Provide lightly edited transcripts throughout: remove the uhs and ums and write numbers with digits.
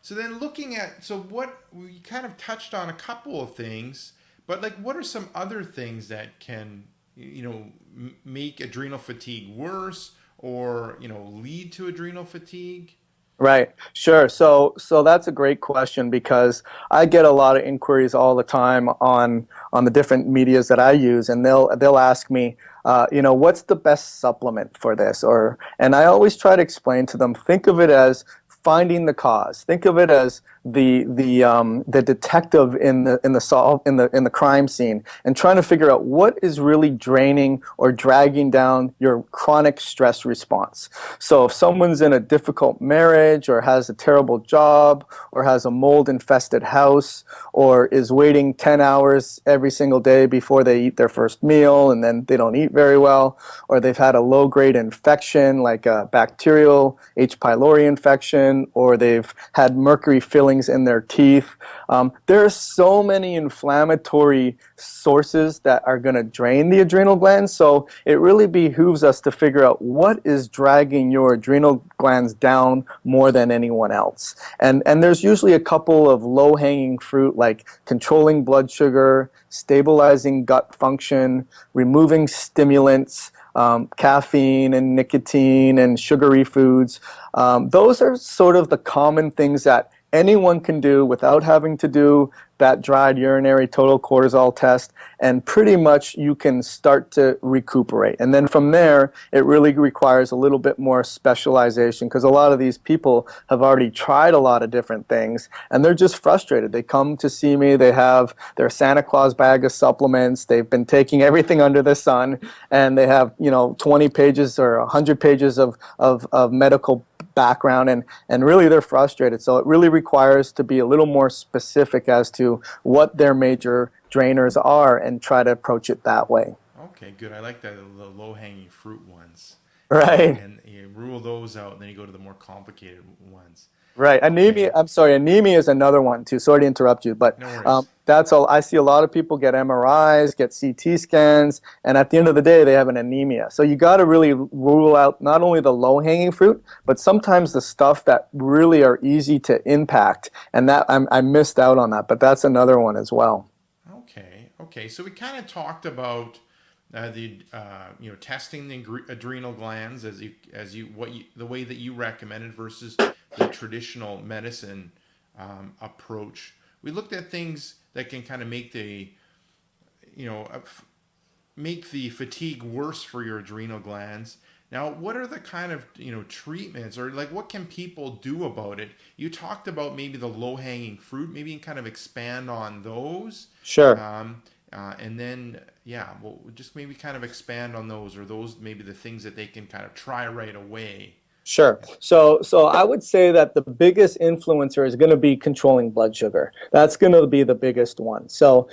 So then looking at, so what we kind of touched on a couple of things, but like what are some other things that can, make adrenal fatigue worse or, lead to adrenal fatigue? Right. Sure. So that's a great question because I get a lot of inquiries all the time on the different medias that I use, and they'll ask me, what's the best supplement for this? And I always try to explain to them, think of it as finding the cause. Think of it as the detective in the crime scene and trying to figure out what is really draining or dragging down your chronic stress response. So if someone's in a difficult marriage or has a terrible job or has a mold infested house or is waiting 10 hours every single day before they eat their first meal and then they don't eat very well, or they've had a low grade infection like a bacterial H. pylori infection, or they've had mercury fillings in their teeth. There are so many inflammatory sources that are going to drain the adrenal glands. So it really behooves us to figure out what is dragging your adrenal glands down more than anyone else. And there's usually a couple of low-hanging fruit like controlling blood sugar, stabilizing gut function, removing stimulants, caffeine and nicotine and sugary foods. Those are sort of the common things that anyone can do without having to do that dried urinary total cortisol test, and pretty much you can start to recuperate. And then from there, it really requires a little bit more specialization because a lot of these people have already tried a lot of different things and they're just frustrated. They come to see me, they have their Santa Claus bag of supplements, they've been taking everything under the sun, and they have 20 pages or 100 pages of medical background, and really they're frustrated. So it really requires to be a little more specific as to what their major drainers are and try to approach it that way. Okay, good. I like that, the low hanging fruit ones. Right. And you rule those out, and then you go to the more complicated ones. Right. Okay, Anemia, I'm sorry, anemia is another one too. Sorry to interrupt you, but no worries. that's all. I see a lot of people get MRIs, get CT scans, and at the end of the day, they have an anemia. So you got to really rule out not only the low-hanging fruit, but sometimes the stuff that really are easy to impact. And that I missed out on that, but that's another one as well. Okay, okay. So we kind of talked about the testing the adrenal glands as the way that you recommended versus the traditional medicine approach. We looked at things that can kind of make the you know make the fatigue worse for your adrenal glands. Now, what are the kind of treatments, or like what can people do about it? You talked about maybe the low hanging fruit. Maybe you can kind of expand on those, Sure. and then yeah, well, just maybe kind of expand on those, or those maybe the things that they can kind of try right away. Sure. So I would say that the biggest influencer is going to be controlling blood sugar. That's going to be the biggest one. So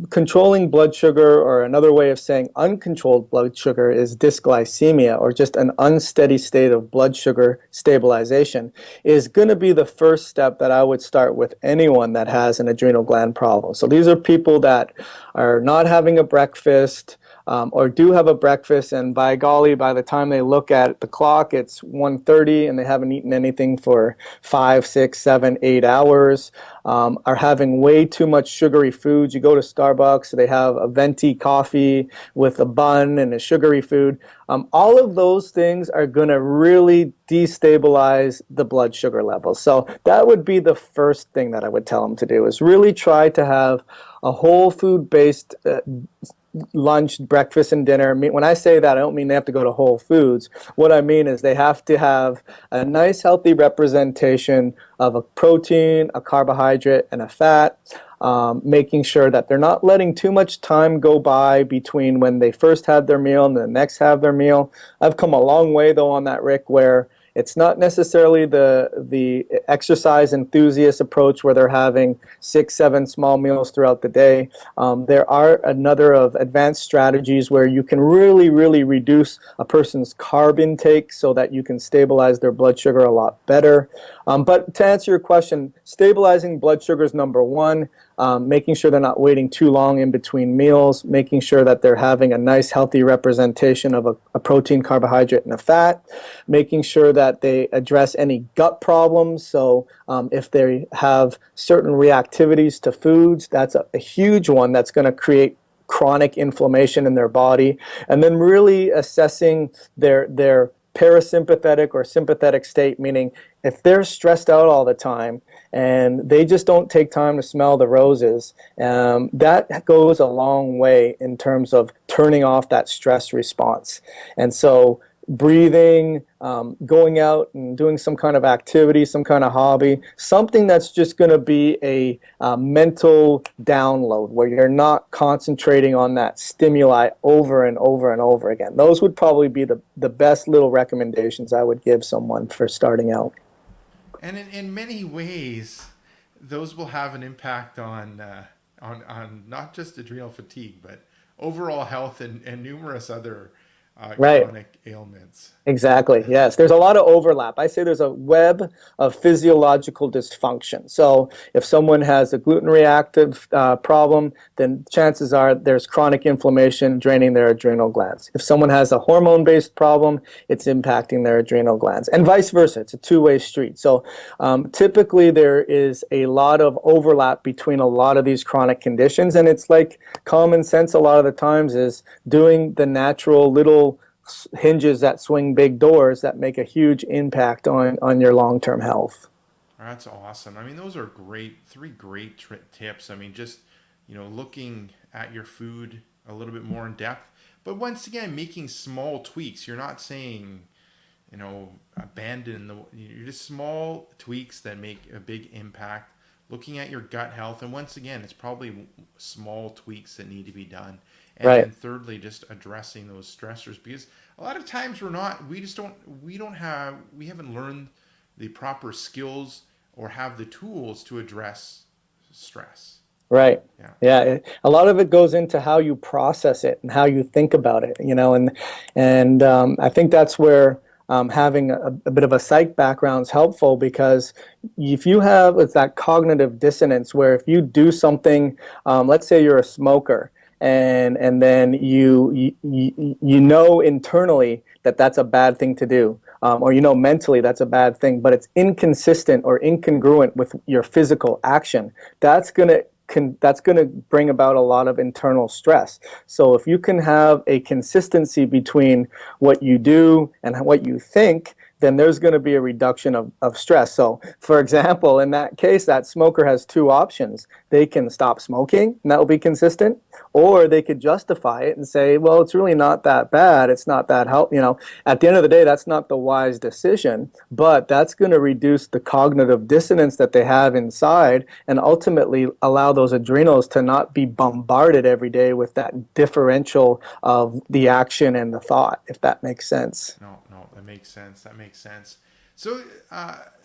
controlling blood sugar, or another way of saying uncontrolled blood sugar, is dysglycemia, or just an unsteady state of blood sugar stabilization, is going to be the first step that I would start with anyone that has an adrenal gland problem. So these are people that are not having a breakfast, or do have a breakfast, and by golly, by the time they look at the clock, it's 1:30 and they haven't eaten anything for 5, 6, 7, 8 hours, are having way too much sugary foods. You go to Starbucks, they have a venti coffee with a bun and a sugary food. All of those things are going to really destabilize the blood sugar levels. So that would be the first thing that I would tell them to do, is really try to have a whole food based lunch, breakfast, and dinner. When I say that, I don't mean they have to go to Whole Foods. What I mean is they have to have a nice, healthy representation of a protein, a carbohydrate, and a fat, making sure that they're not letting too much time go by between when they first had their meal and the next have their meal. I've come a long way, though, on that, Rick, where it's not necessarily the exercise enthusiast approach where they're having 6, 7 small meals throughout the day. There are another of advanced strategies where you can really, really reduce a person's carb intake so that you can stabilize their blood sugar a lot better. But to answer your question, stabilizing blood sugar is number one. making sure they're not waiting too long in between meals, making sure that they're having a nice healthy representation of a protein, carbohydrate, and a fat, making sure that they address any gut problems. So if they have certain reactivities to foods, that's a huge one that's going to create chronic inflammation in their body. And then really assessing their parasympathetic or sympathetic state, meaning if they're stressed out all the time and they just don't take time to smell the roses, that goes a long way in terms of turning off that stress response. And so breathing, going out and doing some kind of activity, some kind of hobby, something that's just going to be a mental download where you're not concentrating on that stimuli over and over and over again. Those would probably be the best little recommendations I would give someone for starting out. And in many ways, those will have an impact on not just adrenal fatigue, but overall health and numerous other Right. chronic ailments. Exactly. Yes. There's a lot of overlap. I say there's a web of physiological dysfunction. So if someone has a gluten reactive problem, then chances are there's chronic inflammation draining their adrenal glands. If someone has a hormone-based problem, it's impacting their adrenal glands, and vice versa. It's a two-way street. So typically there is a lot of overlap between a lot of these chronic conditions, and it's like common sense a lot of the times is doing the natural little hinges that swing big doors that make a huge impact on your long-term health. That's awesome. I mean, those are three great tips. I mean, just, looking at your food a little bit more in depth. But once again, making small tweaks. You're not saying, abandon you're just small tweaks that make a big impact. Looking at your gut health. And once again, it's probably small tweaks that need to be done. And Right. then thirdly, just addressing those stressors, because a lot of times we haven't learned the proper skills or have the tools to address stress. Right. Yeah. Yeah. A lot of it goes into how you process it and how you think about it, and I think that's where having a bit of a psych background is helpful, because if you have it's that cognitive dissonance where if you do something, let's say you're a smoker, and then you know internally that that's a bad thing to do, or mentally that's a bad thing, but it's inconsistent or incongruent with your physical action. That's going to bring about a lot of internal stress. So if you can have a consistency between what you do and what you think, then there's going to be a reduction of stress. So, for example, in that case, that smoker has two options. They can stop smoking, and that will be consistent, or they could justify it and say, well, it's really not that bad. It's not that help. At the end of the day, that's not the wise decision, but that's going to reduce the cognitive dissonance that they have inside and ultimately allow those adrenals to not be bombarded every day with that differential of the action and the thought, if that makes sense. No, that makes sense. That makes sense. So,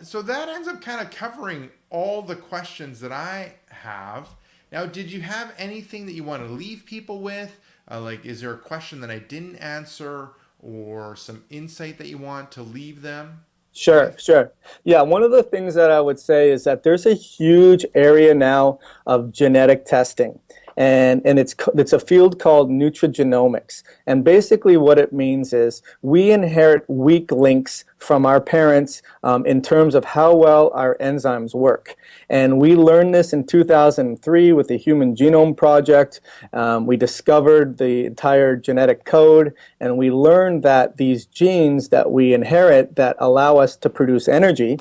so that ends up kind of covering all the questions that I have. Now, did you have anything that you want to leave people with? Like, is there a question that I didn't answer, or some insight that you want to leave them Sure, with? sure. Yeah, one of the things that I would say is that there's a huge area now of genetic testing. And it's a field called nutrigenomics. And basically what it means is we inherit weak links from our parents in terms of how well our enzymes work. And we learned this in 2003 with the Human Genome Project. We discovered the entire genetic code, and we learned that these genes that we inherit that allow us to produce energy,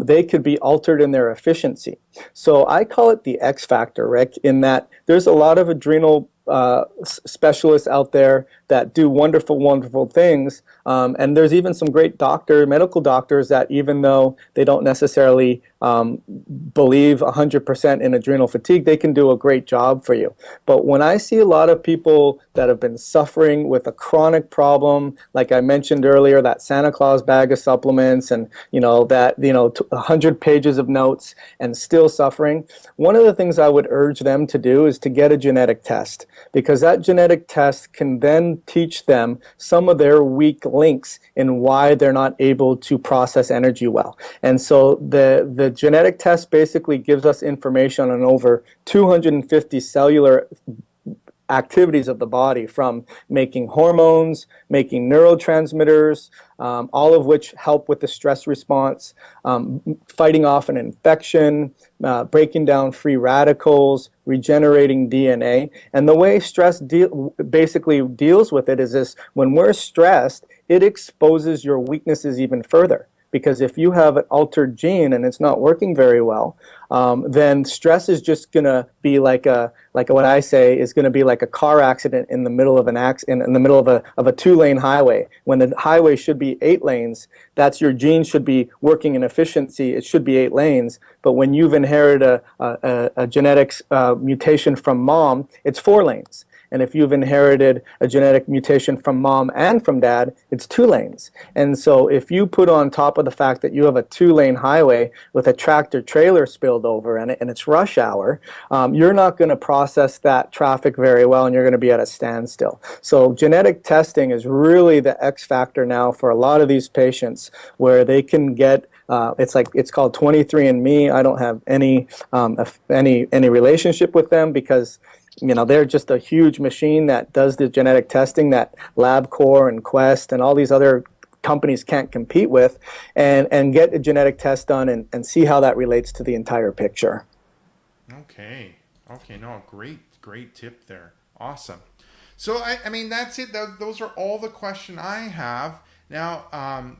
they could be altered in their efficiency. So I call it the X factor, Rick, in that there's a lot of adrenal specialists out there that do wonderful, wonderful things. And there's even some great medical doctors that even though they don't necessarily believe 100% in adrenal fatigue, they can do a great job for you. But when I see a lot of people that have been suffering with a chronic problem, like I mentioned earlier, that Santa Claus bag of supplements and, 100 pages of notes and still suffering, one of the things I would urge them to do is to get a genetic test, because that genetic test can then teach them some of their weak links in why they're not able to process energy well. And so the genetic test basically gives us information on over 250 cellular activities of the body, from making hormones, making neurotransmitters, all of which help with the stress response, fighting off an infection, breaking down free radicals, regenerating DNA. And the way stress basically deals with it is this: when we're stressed, it exposes your weaknesses even further. Because if you have an altered gene and it's not working very well, then stress is just going to be like what I say is going to be like a car accident in the middle of in the middle of a 2-lane highway. When the highway should be 8 lanes, that's your gene should be working in efficiency. It should be 8 lanes. But when you've inherited a genetics mutation from mom, it's 4 lanes. And if you've inherited a genetic mutation from mom and from dad, it's 2 lanes. And so if you put on top of the fact that you have a 2-lane highway with a tractor trailer spilled over in it and it's rush hour, you're not going to process that traffic very well, and you're going to be at a standstill. So genetic testing is really the X factor now for a lot of these patients, where they can get it's called 23andMe. I don't have any relationship with them, because they're just a huge machine that does the genetic testing that LabCorp and Quest and all these other companies can't compete with, and get a genetic test done and see how that relates to the entire picture. Okay. No, great tip there. Awesome. So I mean, that's it. Those are all the questions I have. Now,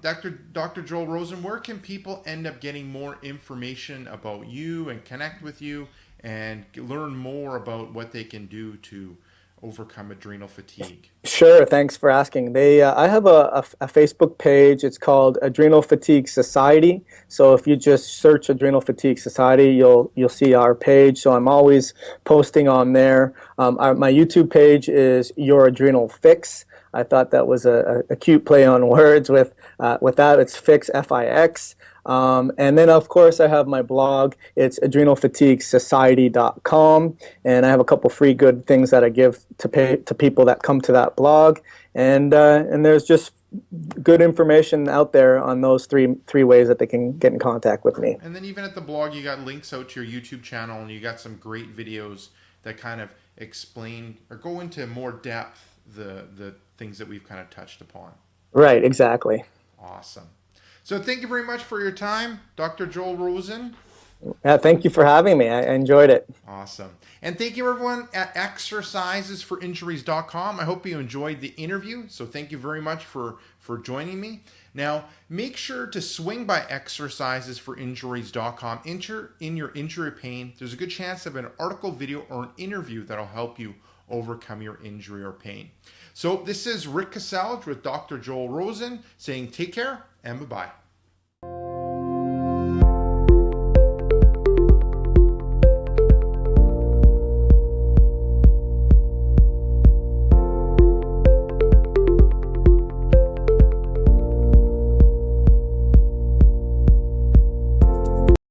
Dr. Joel Rosen, where can people end up getting more information about you and connect with you and learn more about what they can do to overcome adrenal fatigue? Sure, thanks for asking. I have a Facebook page. It's called Adrenal Fatigue Society. So if you just search Adrenal Fatigue Society, you'll see our page. So I'm always posting on there. My YouTube page is Your Adrenal Fix. I thought that was a cute play on words with that. It's Fix, Fix. And then, of course, I have my blog. It's adrenalfatiguesociety.com, and I have a couple free good things that I give to people that come to that blog. And there's just good information out there on those three ways that they can get in contact with me. And then even at the blog, you got links out to your YouTube channel, and you got some great videos that kind of explain or go into more depth the things that we've kind of touched upon. Right, exactly. Awesome. So thank you very much for your time, Dr. Joel Rosen. Yeah, thank you for having me. I enjoyed it. Awesome. And thank you, everyone, at exercisesforinjuries.com. I hope you enjoyed the interview. So thank you very much for joining me. Now, make sure to swing by exercisesforinjuries.com. Enter in your injury pain. There's a good chance of an article, video, or an interview that'll help you overcome your injury or pain. So this is Rick Cassell with Dr. Joel Rosen saying take care and bye-bye.